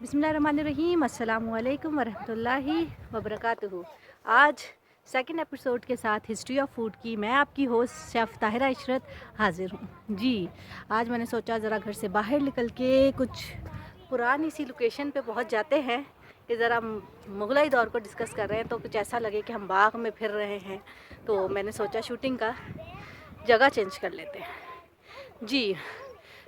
बिस्मिल्लाहिर्रहमानिर्रहीम अस्सलामु अलैकुम वरहमतुल्लाहि वबरकातुहू। आज सेकंड एपिसोड के साथ हिस्ट्री ऑफ फूड की मैं आपकी होस्ट शेफ़ ताहिरा इशरत हाज़िर हूँ जी। आज मैंने सोचा ज़रा घर से बाहर निकल के कुछ पुरानी सी लोकेशन पे पहुँच जाते हैं कि ज़रा मुग़लाई दौर को डिस्कस कर रहे हैं तो कुछ ऐसा लगे कि हम बाग में फिर रहे हैं। तो मैंने सोचा शूटिंग का जगह चेंज कर लेते हैं जी।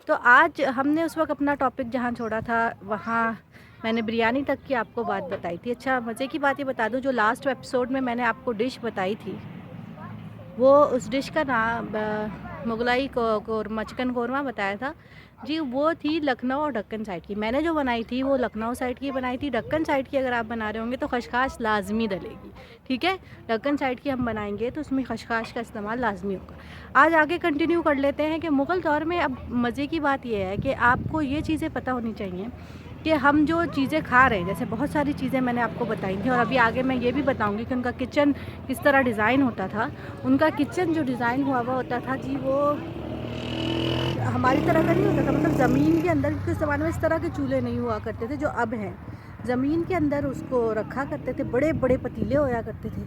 तो आज हमने उस वक्त अपना टॉपिक जहाँ छोड़ा था वहाँ मैंने बिरयानी तक की आपको बात बताई थी। अच्छा, मज़े की बात ये बता दूँ, जो लास्ट एपिसोड में मैंने आपको डिश बताई थी वो उस डिश का नाम मुगलाई कौरमा चिकन कौरमा बताया था जी। वो थी लखनऊ और ढक्कन साइड की। मैंने जो बनाई थी वो लखनऊ साइड की बनाई थी। ढक्कन साइड की अगर आप बना रहे होंगे तो खशखाश लाजमी डलेगी, ठीक है। ढक्कन साइड की हम बनाएंगे तो उसमें खशखाश का इस्तेमाल लाजमी होगा। आज आगे कंटिन्यू कर लेते हैं कि मुग़ल दौर में। अब मज़े की बात यह है कि आपको ये चीज़ें पता होनी चाहिए कि हम जो चीज़ें खा रहे हैं, जैसे बहुत सारी चीज़ें मैंने आपको बताई थी और अभी आगे मैं ये भी बताऊंगी कि उनका किचन किस तरह डिज़ाइन होता था। उनका किचन जो डिज़ाइन हुआ होता था जी, वो हमारी तरह का नहीं होता था, मतलब ज़मीन के अंदर के ज़माने में इस तरह के चूल्हे नहीं हुआ करते थे जो अब हैं। ज़मीन के अंदर उसको रखा करते थे, बड़े बड़े पतीले होया करते थे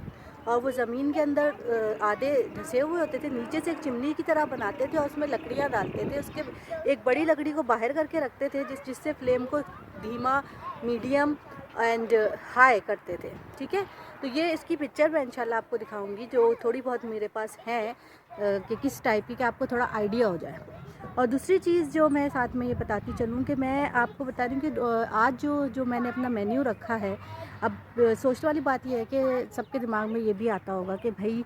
और वो ज़मीन के अंदर आधे धंसे हुए होते थे। नीचे से एक चिमनी की तरह बनाते थे और उसमें लकड़ियाँ डालते थे। उसके एक बड़ी लकड़ी को बाहर करके रखते थे जिससे फ्लेम को धीमा, मीडियम एंड हाई करते थे, ठीक है। तो ये इसकी पिक्चर मैं इंशाल्लाह आपको दिखाऊंगी जो थोड़ी बहुत मेरे पास है कि किस टाइप की, कि आपको थोड़ा आइडिया हो जाए। और दूसरी चीज़ जो मैं साथ में ये बताती चलूँ कि मैं आपको बता रही हूँ कि आज जो मैंने अपना मेन्यू रखा है। अब सोचने वाली बात ये है कि सबके दिमाग में ये भी आता होगा कि भाई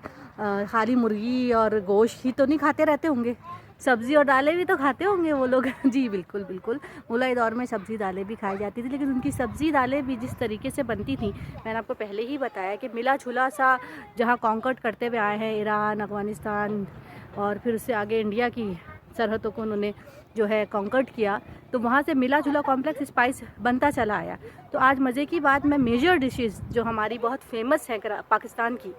खाली मुर्गी और गोश्त ही तो नहीं खाते रहते होंगे, सब्ज़ी और दालें भी तो खाते होंगे वो लोग जी बिल्कुल बिल्कुल। मुग़लाई दौर में सब्ज़ी दालें भी खाई जाती थी, लेकिन उनकी सब्ज़ी दालें भी जिस तरीके से बनती थी मैंने आपको पहले ही बताया कि मिला जुला सा, जहाँ कॉन्कर्ट करते हुए आए हैं ईरान, अफ़गानिस्तान और फिर उससे आगे इंडिया की सरहदों को उन्होंने जो है कॉन्कर्ट किया, तो वहाँ से मिला जुला कॉम्प्लेक्स स्पाइस बनता चला आया। तो आज मज़े की बात, मैं मेजर डिशेस जो हमारी बहुत फेमस हैं पाकिस्तान की,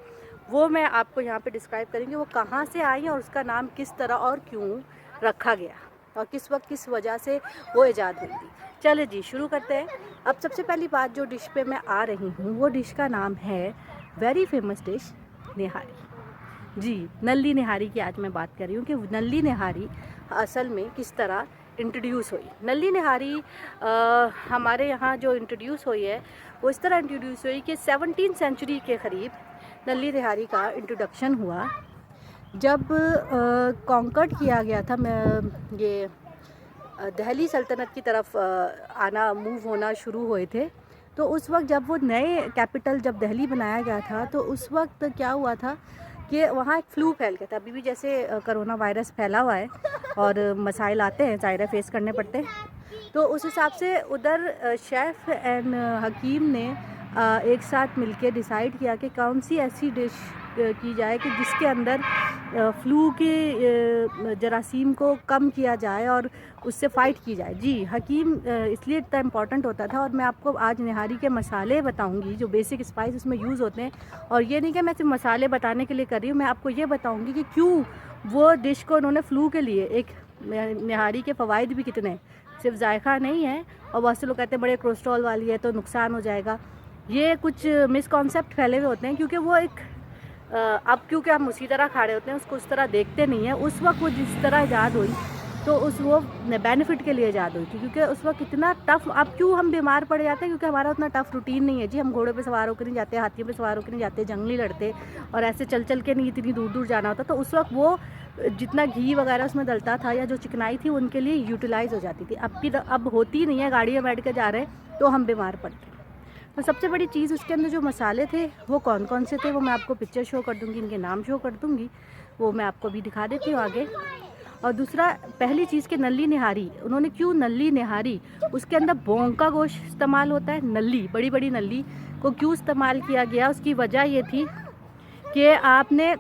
वो मैं आपको यहाँ पे डिस्क्राइब करेंगे। वो कहाँ से आई और उसका नाम किस तरह और क्यों रखा गया और किस वक्त किस वजह से वो ईजाद हुई थी। चले जी शुरू करते हैं। अब सबसे पहली बात जो डिश पे मैं आ रही हूँ वो डिश का नाम है वेरी फेमस डिश निहारी जी। नल्ली निहारी की आज मैं बात कर रही हूँ कि नल्ली निहारी असल में किस तरह इंट्रोड्यूस हुई। नल्ली निहारी हमारे यहाँ जो इंट्रोड्यूस हुई है वो इस तरह इंट्रोड्यूस हुई कि 17वीं सेंचुरी के करीब नल्ली निहारी का इंट्रोडक्शन हुआ जब कॉन्कर्ट किया गया था। ये दिल्ली सल्तनत की तरफ आना मूव होना शुरू हुए थे। तो उस वक्त जब वो नए कैपिटल जब दिल्ली बनाया गया था तो उस वक्त क्या हुआ था कि वहाँ एक फ्लू फैल गया था। अभी भी जैसे कोरोना वायरस फैला हुआ है और मसाइल आते हैं, ज़ाहिर फेस करने पड़ते हैं। तो उस हिसाब से उधर शेफ़ एंड हकीम ने एक साथ मिलके डिसाइड किया कि कौन सी ऐसी डिश की जाए कि जिसके अंदर फ्लू के जरासीम को कम किया जाए और उससे फ़ाइट की जाए जी। हकीम इसलिए इतना इम्पॉर्टेंट होता था। और मैं आपको आज निहारी के मसाले बताऊंगी, जो बेसिक स्पाइस उसमें यूज़ होते हैं। और ये नहीं कि मैं सिर्फ मसाले बताने के लिए कर रही हूँ, मैं आपको ये बताऊंगी कि क्यों वो डिश को उन्होंने फ्लू के लिए, एक निहारी के फ़वाइद भी कितने, सिर्फ जायका नहीं है। और बहुत से लोग कहते हैं बड़े कोलेस्ट्रॉल वाली है तो नुकसान हो जाएगा। ये कुछ मिसकॉन्सेप्ट फैले हुए होते हैं क्योंकि वो एक अब क्योंकि हम उसी तरह खा रहे होते हैं, उसको उस तरह देखते नहीं हैं। उस वक्त वो जिस तरह ईजाद हुई तो वो बेनिफिट के लिए ईजाद हुई थी, क्योंकि उस वक्त इतना टफ़, अब क्यों हम बीमार पड़ जाते हैं, क्योंकि हमारा उतना टफ़ रूटीन नहीं है जी। हम घोड़े पे सवार होकर नहीं जाते, हाथियों पे सवार होकर नहीं जाते, जंग नहीं लड़ते और ऐसे चल चल के नहीं इतनी दूर दूर जाना होता। तो उस वक्त वो जितना घी वगैरह उसमें डलता था या जो चिकनाई थी उनके लिए यूटिलाइज़ हो जाती थी। अब होती नहीं है, गाड़ी में बैठ कर जा रहे हैं तो हम बीमार पड़ते हैं। तो सबसे बड़ी चीज़ उसके अंदर जो मसाले थे वो कौन कौन से थे वो मैं आपको पिक्चर शो कर दूँगी, इनके नाम शो कर दूँगी, वो मैं आपको भी दिखा देती हूँ आगे। और दूसरा, पहली चीज़ कि नल्ली निहारी, उन्होंने क्यों नल्ली निहारी, उसके अंदर बोंग का गोश्त इस्तेमाल होता है। नल्ली, बड़ी बड़ी नल्ली को क्यों इस्तेमाल किया गया, उसकी वजह ये थी कि आपने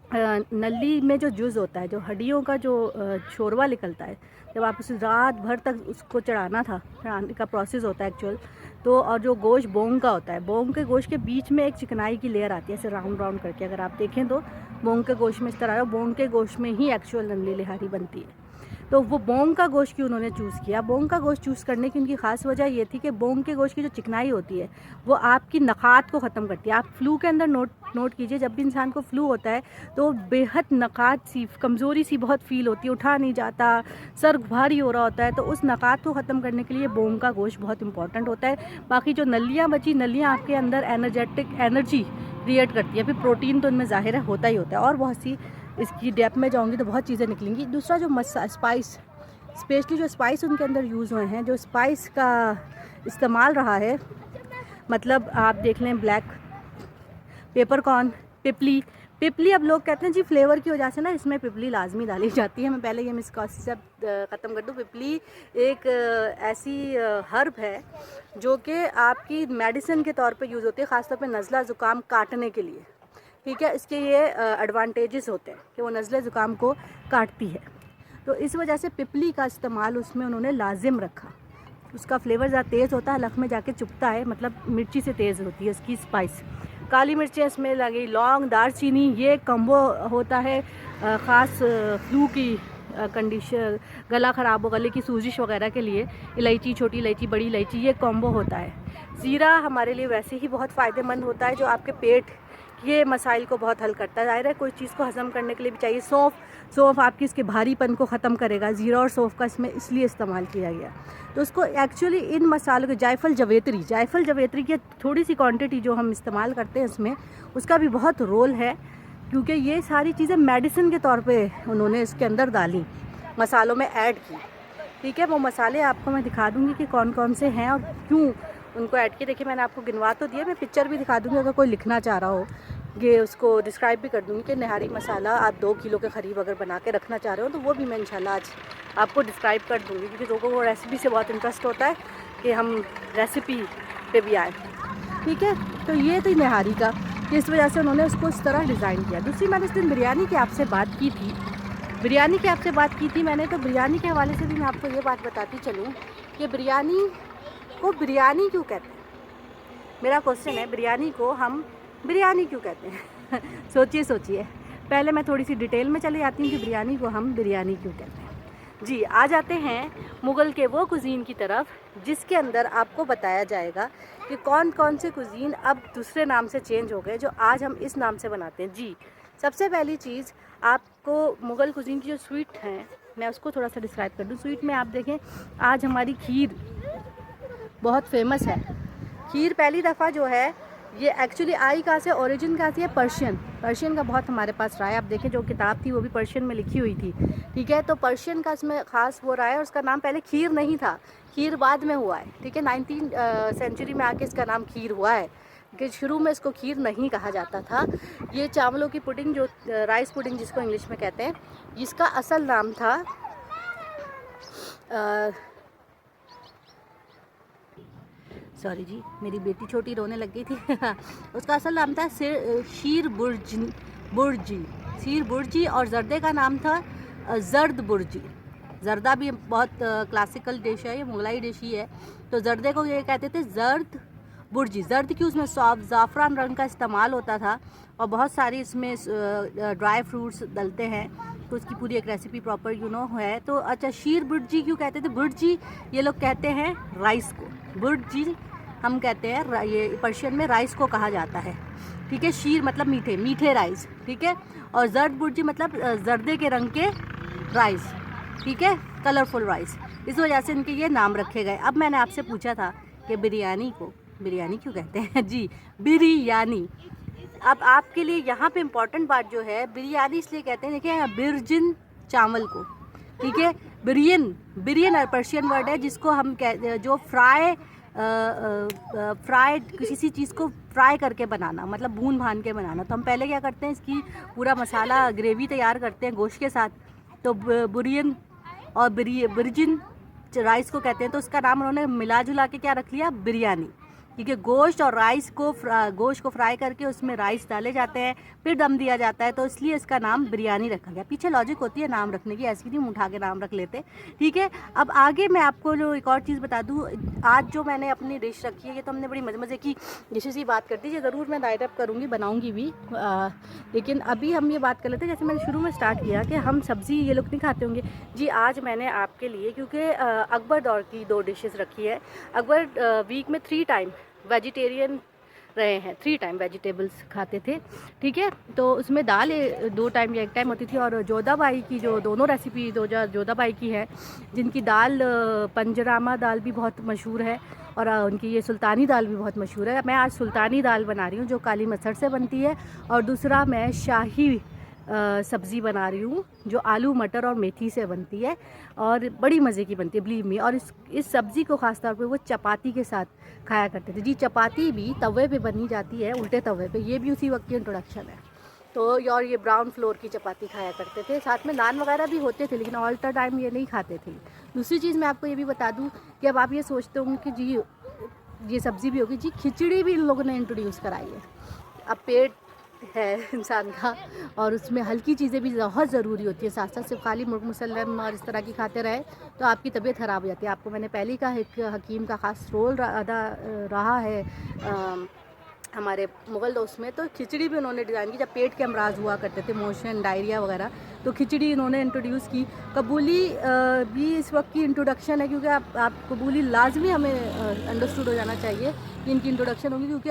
नल्ली में जो जूस होता है, जो हड्डियों का जो शोरबा निकलता है, जब आप उसे रात भर तक उसको चढ़ाना था, चढ़ाने का प्रोसेस होता है एक्चुअल तो। और जो गोश्त बोंग का होता है, बोंग के गोश्त के बीच में एक चिकनाई की लेयर आती है ऐसे राउंड राउंड करके, अगर आप देखें तो बोंग के गोश्त में इस तरह, बोंग के गोश्त में ही एक्चुअल नल्ली निहारी बनती है। तो वो बोंग का गोश्त क्यों उन्होंने चूज़ किया? बोंग का गोश्त चूज़ करने की उनकी ख़ास वजह ये थी कि बोंग के गोश्त की जो चिकनाई होती है वो आपकी नक़ात को ख़त्म करती है। आप फ्लू के अंदर नोट कीजिए, जब भी इंसान को फ्लू होता है तो बेहद नक़ात सी, कमज़ोरी सी बहुत फ़ील होती है, उठा नहीं जाता, सर भारी हो रहा होता है। तो उस नक़ात को ख़त्म करने के लिए बोंग का गोश्त बहुत इंपॉर्टेंट होता है। बाकी जो नलियाँ बची, नलियाँ आपके अंदर एनर्जी क्रिएट करती है, फिर प्रोटीन तो उनमें ज़ाहिर है होता ही होता है, और बहुत सी इसकी डेप्थ में जाऊंगी तो बहुत चीज़ें निकलेंगी। दूसरा जो स्पाइस, स्पेशली जो स्पाइस उनके अंदर यूज़ हुए हैं, जो स्पाइस का इस्तेमाल रहा है, मतलब आप देख लें ब्लैक पेपरकॉर्न, पिपली अब लोग कहते हैं जी फ्लेवर की वजह से ना इसमें पिपली लाजमी डाली जाती है। मैं पहले ये मिसकॉन्सेप्ट ख़त्म कर दूँ। पिपली एक ऐसी हर्ब है जो कि आपकी मेडिसिन के तौर पे यूज़ होती है, ख़ासतौर पे नज़ला ज़ुकाम काटने के लिए, ठीक है। इसके ये एडवांटेजेस होते हैं कि वो नज़ले ज़ुकाम को काटती है, तो इस वजह से पिपली का इस्तेमाल उसमें उन्होंने लाजिम रखा। उसका फ्लेवर ज़्यादा तेज़ होता है, लख में जाके चुभता है, मतलब मिर्ची से तेज़ होती है इसकी स्पाइस। काली मिर्चें इसमें लगी, लौंग, दालचीनी, ये कम्बो होता है ख़ास फ्लू की कंडीशन, गला ख़राब हो, गले की सूजिश वगैरह के लिए। इलायची, छोटी इलायची, बड़ी इलायची, ये कॉम्बो होता है। ज़ीरा हमारे लिए वैसे ही बहुत फ़ायदेमंद होता है, जो आपके पेट ये मसाइल को बहुत हल करता है। ज़ाहिर है कोई चीज़ को हज़म करने के लिए भी चाहिए। सौंफ आपकी इसके भारीपन को ख़त्म करेगा। ज़ीरा और सौंफ का इसमें इसलिए इस्तेमाल किया गया। तो उसको एक्चुअली इन मसालों के जायफल जवेत्री की थोड़ी सी क्वांटिटी जो हम इस्तेमाल करते हैं इसमें, उसका भी बहुत रोल है, क्योंकि ये सारी चीज़ें मेडिसिन के तौर पे उन्होंने इसके अंदर डाली, मसालों में ऐड की, ठीक है। वो मसाले आपको मैं दिखा दूँगी कि कौन कौन से हैं और क्यों उनको ऐड किए। देखिए मैंने आपको गिनवा तो दिया, मैं पिक्चर भी दिखा दूँगी, अगर कोई लिखना चाह रहा हो ये उसको डिस्क्राइब भी कर दूँगी कि नहारी मसाला आप 2 किलो के करीब अगर बना के रखना चाह रहे हो तो वो भी मैं इंशाल्लाह आज आपको डिस्क्राइब कर दूँगी, क्योंकि लोगों को रेसिपी से बहुत इंटरेस्ट होता है कि हम रेसिपी पे भी आए, ठीक है। तो ये थी नहारी का, इस वजह से उन्होंने उसको इस तरह डिज़ाइन किया। दूसरी मैंने इस दिन बिरयानी की आपसे बात की थी मैंने, तो बिरयानी के हवाले से भी मैं आपको ये बात बताती चलूँ कि बिरयानी को बिरयानी क्यों कहते हैं। मेरा क्वेश्चन है, बिरयानी को हम बिरयानी क्यों कहते हैं? सोचिए। पहले मैं थोड़ी सी डिटेल में चले जाती हूँ कि बिरयानी को हम बिरयानी क्यों कहते हैं। जी, आ जाते हैं मुग़ल के वो कुज़ीन की तरफ जिसके अंदर आपको बताया जाएगा कि कौन कौन से कुज़ीन अब दूसरे नाम से चेंज हो गए, जो आज हम इस नाम से बनाते हैं। जी, सबसे पहली चीज़ आपको मुग़ल कुज़ीन की जो स्वीट हैं, मैं उसको थोड़ा सा डिस्क्राइब कर दूँ। स्वीट में आप देखें, आज हमारी खीर बहुत फेमस है। खीर पहली दफ़ा जो है ये एक्चुअली आई कहाँ से, ओरिजिन कहाँ से है, पर्शियन का बहुत हमारे पास रहा है। आप देखें जो किताब थी वो भी पर्शियन में लिखी हुई थी, ठीक है। तो पर्शियन का इसमें ख़ास वो रहा है, और उसका नाम पहले खीर नहीं था, खीर बाद में हुआ है, ठीक है। 19वीं सेंचुरी में आके इसका नाम खीर हुआ है, कि शुरू में इसको खीर नहीं कहा जाता था। ये चावलों की पुडिंग, जो राइस पुडिंग जिसको इंग्लिश में कहते हैं, जिसका असल नाम था सॉरी जी, मेरी बेटी छोटी रोने लग गई थी उसका असल नाम था शीर बुर्जी, और जर्दे का नाम था जर्द बुर्जी। जर्दा भी बहुत क्लासिकल डिश है, ये मुगलाई डिश ही है। तो जर्दे को ये कहते थे जर्द बुर्जी। जर्द की उसमें ज़ाफ़रान रंग का इस्तेमाल होता था, और बहुत सारी इसमें ड्राई फ्रूट्स डलते हैं, तो उसकी पूरी एक रेसिपी प्रॉपर है। तो अच्छा, शीर बुर्जी क्यों कहते थे? बुर्जी ये लोग कहते हैं राइस को, बुर्जी हम कहते हैं, ये पर्शियन में राइस को कहा जाता है, ठीक है। शीर मतलब मीठे राइस, ठीक है। और जर्द बुर्जी मतलब जर्दे के रंग के राइस, ठीक है, कलरफुल राइस। इस वजह से इनके ये नाम रखे गए। अब मैंने आपसे पूछा था कि बिरयानी को बिरयानी क्यों कहते हैं। जी, बिरयानी। अब आपके लिए यहाँ पे इम्पॉर्टेंट बात जो है, बिरयानी इसलिए कहते हैं, देखिए बिरजिन चावल को, ठीक है। बिरियन पर्शियन वर्ड है, जिसको हम जो फ्राइड किसी चीज़ को फ्राई करके बनाना, मतलब भून भान के बनाना। तो हम पहले क्या करते हैं, इसकी पूरा मसाला ग्रेवी तैयार करते हैं गोश्त के साथ। तो बुरियन और बिरजिन राइस को कहते हैं, तो उसका नाम उन्होंने मिला जुला के क्या रख लिया, बिरयानी, ठीक है। गोश्त और राइस को गोश्त को फ्राई करके उसमें राइस डाले जाते हैं, फिर दम दिया जाता है, तो इसलिए इसका नाम बिरयानी रखा गया। पीछे लॉजिक होती है नाम रखने की, ऐसी नहीं उठा के नाम रख लेते, ठीक है। अब आगे मैं आपको जो एक और चीज़ बता दूँ, आज जो मैंने अपनी डिश रखी है, ये तो हमने बड़ी मज़े मज़े की डिशेज़ की बात करती है, ज़रूर मैं डाइट अप करूँगी, बनाऊँगी भी, लेकिन अभी हम ये बात कर लेते हैं, जैसे मैंने शुरू में स्टार्ट किया कि हम सब्ज़ी ये लोग नहीं खाते होंगे जी। आज मैंने आपके लिए, क्योंकि अकबर दौर की 2 डिशेज़ रखी है। अकबर वीक में 3 टाइम वेजिटेरियन रहे हैं, 3 टाइम वेजिटेबल्स खाते थे, ठीक है। तो उसमें दाल 2 टाइम या 1 टाइम होती थी। और जोधाबाई की जो दोनों रेसिपी जोधाबाई की है, जिनकी दाल पंजरामा दाल भी बहुत मशहूर है, और उनकी ये सुल्तानी दाल भी बहुत मशहूर है। मैं आज सुल्तानी दाल बना रही हूँ जो काली मसर से बनती है, और दूसरा मैं शाही सब्ज़ी बना रही हूँ जो आलू मटर और मेथी से बनती है, और बड़ी मज़े की बनती है, बिलीव मी। और इस सब्ज़ी को ख़ास तौर पे वो चपाती के साथ खाया करते थे जी। चपाती भी तवे पे बनी जाती है, उल्टे तवे पे, ये भी उसी वक्त की इंट्रोडक्शन है। तो और ये ब्राउन फ्लोर की चपाती खाया करते थे, साथ में नान वगैरह भी होते थे, लेकिन ऑल द टाइम ये नहीं खाते थे। दूसरी चीज़ मैं आपको ये भी बता दूँ कि अब आप ये सोचते होंगे कि जी ये सब्ज़ी भी होगी जी, खिचड़ी भी इन लोगों ने इंट्रोड्यूस कराई है। अब पेट है इंसान का, और उसमें हल्की चीज़ें भी बहुत ज़रूरी होती है। साथ साथ सिर्फ खाली मुर्ग मुसल्लम और इस तरह की खाते रहे तो आपकी तबीयत ख़राब हो जाती है। आपको मैंने पहले ही कहा, एक हकीम का ख़ास रोल अदा रहा है हमारे मुग़ल दोस्त में। तो खिचड़ी भी उन्होंने डिज़ाइन की, जब पेट के अमराज हुआ करते थे, मोशन डायरिया वगैरह, तो खिचड़ी इन्होंने इंट्रोड्यूस की। कबूली भी इस वक्त की इंट्रोडक्शन है, क्योंकि आप कबूली लाजमी हमें अंडरस्टूड हो जाना चाहिए कि इनकी इंट्रोडक्शन होगी, क्योंकि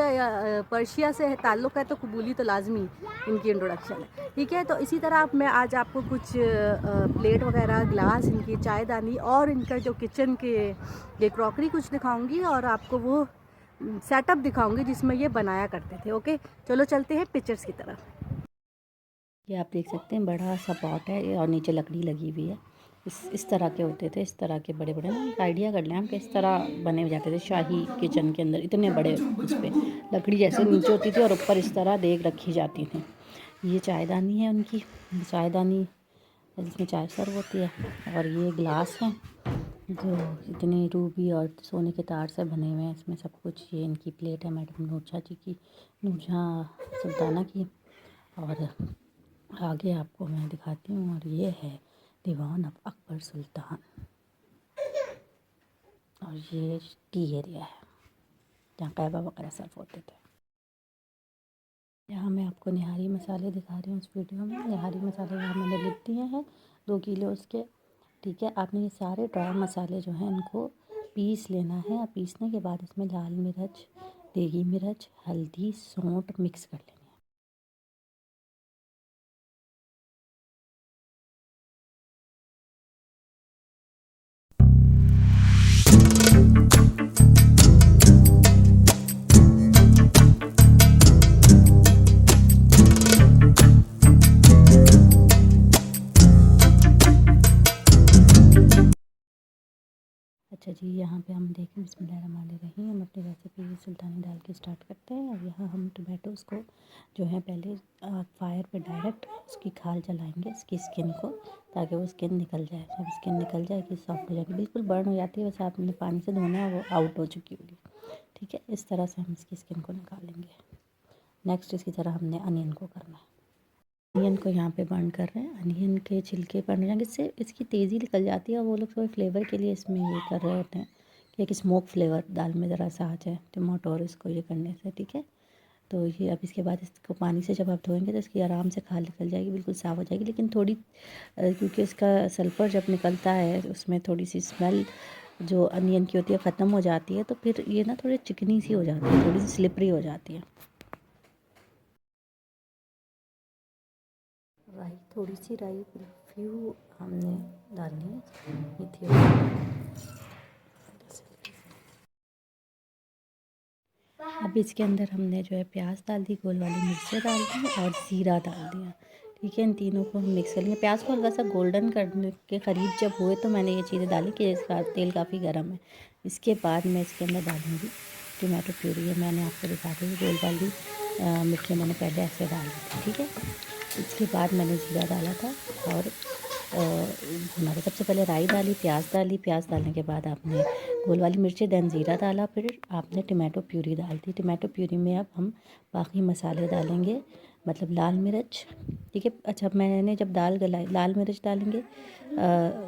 पर्शिया से ताल्लुक़ है, तो कबूली तो लाजमी इनकी इंट्रोडक्शन है, ठीक है। तो इसी तरह मैं आज आपको कुछ प्लेट वगैरह, ग्लास, इनकी चायदानी और इनका जो किचन के ये क्रॉकरी कुछ दिखाऊंगी, और आपको वो सेटअप दिखाऊंगी जिसमें ये बनाया करते थे। ओके, चलो चलते हैं पिक्चर्स की तरफ। ये आप देख सकते हैं, बड़ा सा पॉट है और नीचे लकड़ी लगी हुई है। इस तरह के होते थे, इस तरह के बड़े बड़े ना, एक आइडिया कर लें हम कि इस तरह बने हो जाते थे शाही किचन के अंदर, इतने बड़े उस पर लकड़ी जैसे नीचे होती थी और ऊपर इस तरह देग रखी जाती थी। ये चायदानी है उनकी, चायदानी जिसमें चाय सर्व होती है, और ये ग्लास हैं जो इतने रूबी और सोने के तार से बने हुए हैं, इसमें सब कुछ। ये इनकी प्लेट है मैडम नूरजहाँ जी की, नूरजहाँ सुल्ताना की। और आगे आपको मैं दिखाती हूँ, और ये है दीवान ऑफ अकबर सुल्तान, और ये टी एरिया है जहाँ कहवा वगैरह सर्व होते थे। यहाँ मैं आपको निहारी मसाले दिखा रही हूँ इस वीडियो में। निहारी मसाले यहाँ मैंने लिख दिए हैं 2 किलो उसके, ठीक है। आपने ये सारे ड्राई मसाले जो हैं इनको पीस लेना है, और पीसने के बाद इसमें लाल मिर्च, देगी मिर्च, हल्दी, सौंठ मिक्स कर लेनी है। अच्छा जी, यहाँ पे हम देखें, बिस्मिल्लाहिर्रहमानिर्रहीम, हम अपनी रेसिपी सुल्तानी दाल की स्टार्ट करते हैं। और यहाँ हम टोमेटोज़ को जो है पहले फायर पे डायरेक्ट उसकी खाल जलाएंगे, इसकी स्किन को, ताकि वो स्किन निकल जाए। जब स्किन निकल जाएगी, सॉफ्ट हो जाएगी, बिल्कुल बर्न हो जाती है, वैसे आपने पानी से धोना है, वो आउट हो चुकी होगी, ठीक है। इस तरह से हम इसकी स्किन को निकालेंगे। नेक्स्ट इसी तरह हमने अनियन को करना है। अनियन को यहाँ पे बर्न कर रहे हैं, अनियन के छिलके बर्न हो जाएंगे, इससे इसकी तेज़ी निकल जाती है। और वो लोग थोड़े फ्लेवर के लिए इसमें ये कर रहे होते हैं कि एक स्मोक फ्लेवर दाल में ज़रा सा आ जाए, टमाटो और इसको ये करने से, ठीक है। तो ये अब इसके बाद इसको पानी से जब आप धोएंगे तो इसकी आराम से खाल निकल जाएगी, बिल्कुल साफ़ हो जाएगी। लेकिन थोड़ी क्योंकि इसका सल्फ़र जब निकलता है उसमें थोड़ी सी स्मेल जो अनियन की होती है ख़त्म हो जाती है, तो फिर ये ना थोड़ी चिकनी सी हो जाती है, थोड़ी सी स्लिपरी हो जाती है। राई, थोड़ी सी राई, फ्यू हमने डालनी है, मेथी। अब इसके अंदर हमने जो है प्याज डाल दी, गोल वाली मिर्चें डाल दी और ज़ीरा डाल दिया, ठीक है। इन तीनों को हम मिक्स कर लेंगे। प्याज को हल्का सा गोल्डन करने के करीब जब हुए तो मैंने ये चीज़ें डाली कि इसका तेल काफ़ी गर्म है। इसके बाद मैं इसके अंदर डालूँगी टमाटो प्यूरी है, मैंने आपको दिखा दी, गोल वाली मिर्चें मैंने पहले ऐसे डाल दी थी, ठीक है। इसके बाद मैंने ज़ीरा डाला था और भुना। तो सबसे पहले राई डाली, प्याज डालने के बाद आपने गोल वाली मिर्ची, देन ज़ीरा डाला, फिर आपने टमाटो प्यूरी डाल दी। टमाटो प्यूरी में अब हम बाकी मसाले डालेंगे, मतलब लाल मिर्च, ठीक है। अच्छा, मैंने जब दाल गलाई, लाल मिर्च डालेंगे,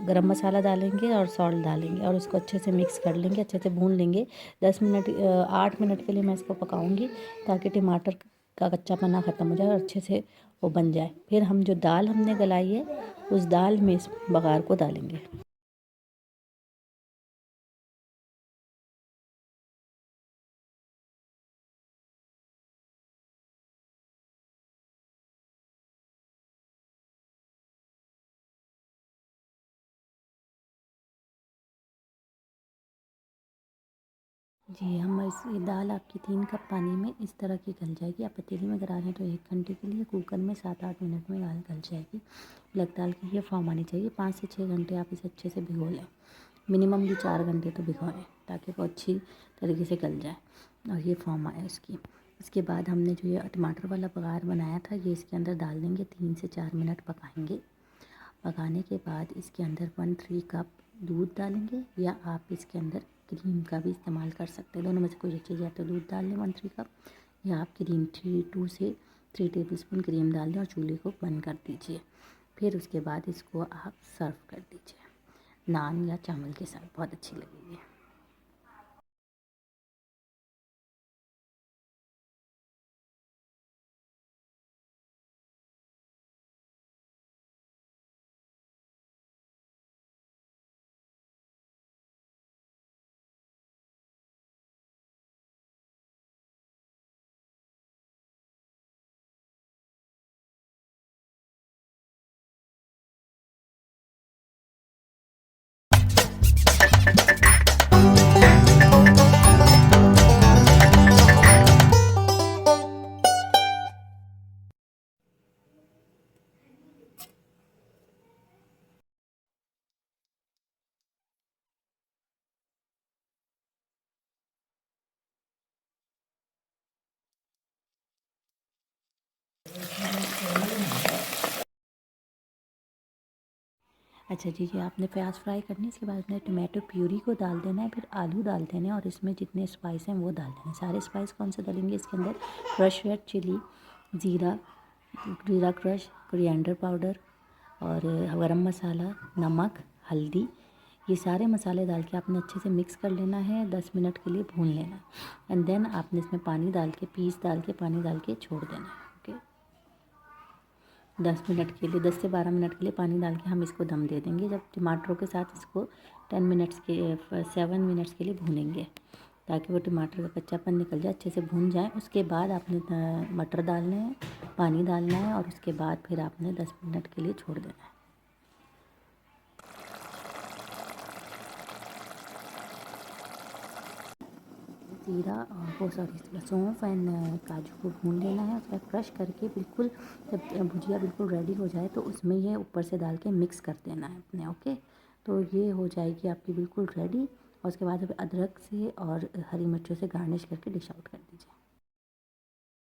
गरम मसाला डालेंगे और सॉल्ट डालेंगे और उसको अच्छे से मिक्स कर लेंगे, अच्छे से भून लेंगे। 8 मिनट के लिए मैं इसको पकाऊंगी ताकि टमाटर का कच्चापना ख़त्म हो जाए और अच्छे से वो बन जाए। फिर हम जो दाल हमने गलाई है उस दाल में इस बघार को डालेंगे। जी, हम इस ये दाल आपकी 3 कप पानी में इस तरह की गल जाएगी। आप पतीली में करा रहे हैं तो 1 घंटे के लिए, कुकर में 7-8 मिनट में दाल गल जाएगी। उबलक दाल की ये फॉर्म आनी चाहिए। 5 से 6 घंटे आप इसे अच्छे से भिगो लें, मिनिमम भी 4 घंटे तो भिगोएं ताकि वो अच्छी तरीके से गल जाए और ये फॉर्म आए उसकी। इसके बाद हमने जो ये टमाटर वाला बघार बनाया था ये इसके अंदर डाल देंगे, 3 से 4 मिनट पकाएंगे। पकाने के बाद इसके अंदर 1-3 कप दूध डालेंगे, या आप इसके अंदर क्रीम का भी इस्तेमाल कर सकते हैं। दोनों में से कोई एक चीज़, या तो दूध डाल लें 1-3 कप, या आप क्रीम 2 से 3 टेबलस्पून क्रीम डाल दें और चूल्हे को बंद कर दीजिए। फिर उसके बाद इसको आप सर्व कर दीजिए नान या चावल के साथ, बहुत अच्छी लगेगी। अच्छा जी, जी आपने प्याज फ्राई करनी है, इसके बाद आपने टमाटो प्यूरी को डाल देना है, फिर आलू डाल देने हैं और इसमें जितने स्पाइस हैं वो डाल देने हैं। सारे स्पाइस कौन से डालेंगे इसके अंदर? क्रश रेड चिली, ज़ीरा, जीरा क्रश, कोरिएंडर पाउडर और गरम मसाला, नमक, हल्दी, ये सारे मसाले डाल के आपने अच्छे से मिक्स कर लेना है, 10 मिनट के लिए भून लेना है। एंड देन आपने इसमें पानी डाल के, पीस डाल के, पानी डाल के छोड़ देना है। ओके, 10 मिनट के लिए, 10 से 12 मिनट के लिए पानी डाल के हम इसको दम दे देंगे। जब टमाटरों के साथ इसको 7 मिनट्स के लिए भूनेंगे ताकि वो टमाटर का कच्चापन निकल जाए, अच्छे से भून जाए। उसके बाद आपने मटर डालने हैं, पानी डालना है और उसके बाद फिर आपने 10 मिनट के लिए छोड़ देना है। ज़ीरा और वो सॉरी सौंफ एंड काजू को भून लेना है, उसका क्रश करके बिल्कुल, जब भुजिया बिल्कुल रेडी हो जाए तो उसमें ये ऊपर से डाल के मिक्स कर देना है अपने। ओके, तो ये हो जाएगी आपकी बिल्कुल रेडी और उसके बाद अब अदरक से और हरी मिर्चों से गार्निश करके डिश आउट कर दीजिए।